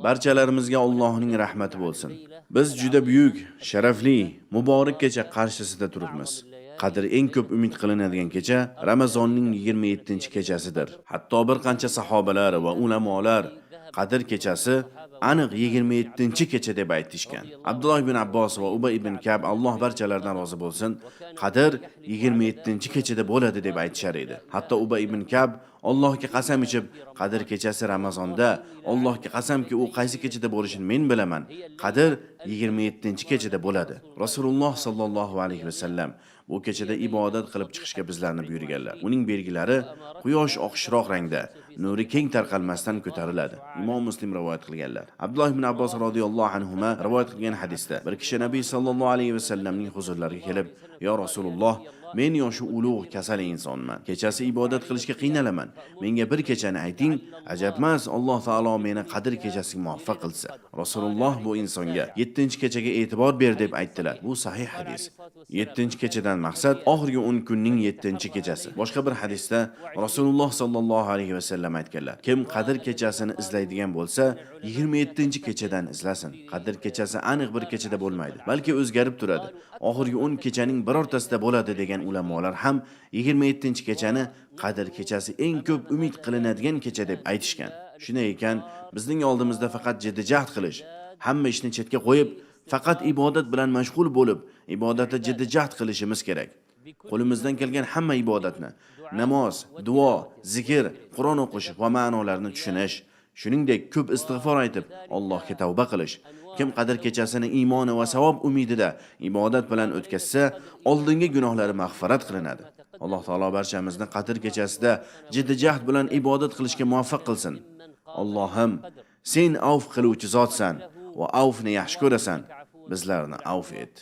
Barchalarimizga Allohning rahmati bo'lsin. Biz juda buyuk, sharafli, muborak kecha qarshisida turibmiz. Qadr eng ko'p umid qilinadigan kecha Ramazonning 27-kechasidir. Hatto bir qancha sahobalar va ulamolar Qadr kechasi aniq 27-kecha deb aytishgan. Abdulloh ibn Abbos va Ubay ibn Kab, Alloh barchalaridan rozi bo'lsin, Qadr 27-kechada bo'ladi deb aytishar edi. Hatto Ubay ibn Kab Allohga qasam ichib, Qadr kechasi Ramazonda, Allohga qasamki u qaysi kechada bo'lishini men bilaman. Qadr 27-kechada bo'ladi. Rasululloh sallallohu alayhi va sallam bu kechada ibodat qilib chiqishga bizlarni buyurganlar. Uning belgilari quyosh oqishroq rangda, nuri keng tarqalmasdan ko'tariladi. Imom Muslim rivoyat qilganlar. Abdulloh ibn Abbos radhiyallohu anhuma rivoyat qilgan hadisda bir kishi Nabiy sallallohu alayhi va sallamning huzurlariga kelib, "Ya Rasululloh, men yoshi ulug' kasal insonman. Kechasi ibodat qilishga qiynalaman. Menga bir kechani ayting, ajabmas Alloh taolo meni Qadr kechasiga muvaffaq qilsa." Rasululloh bu insonga 7-kechaga e'tibor ber deb aytdilar. Bu sahih hadis. 7-kechadan maqsad oxirgi 10 kunning 7-kechasi. Boshqa bir hadisda Rasululloh sallallohu alayhi va sallam aytganlar: "Kim Qadr kechasini izlaydigan bo'lsa, 27-kechadan izlasin." Qadr kechasi aniq bir kechada bo'lmaydi, balki o'zgarib turadi. Oxirgi 10 kechaning birortasida bo'ladi degan ulamolar ham 27-kechani Qadr kechasi eng ko'p umid qilinadigan kecha deb aytishgan. Shunday ekan, bizning oldimizda faqat jiddiy-jahd qilish, hamma ishni chetga qo'yib, faqat ibodat bilan mashg'ul bo'lib, ibodatda jiddiy-jahd qilishimiz kerak. Qo'limizdan kelgan hamma ibodatni, namoz, duo, zikr, Qur'on o'qish va ma'nolarni tushunish, shuningdek ko'p istig'for aytib, Allohga tavba qilish. Kim Qadr kechasini iymoni va savob umidida ibodat bilan o'tkazsa, oldingi gunohlari mag'firat qilinadi. Alloh taolo barchamizni Qadr kechasida jiddiy-jahd bilan ibodat qilishga muvaffaq qilsin. Allohim, sen avf qiluvchi zotsan va avfni yaxshi ko'rasan. Bizlarni avf et.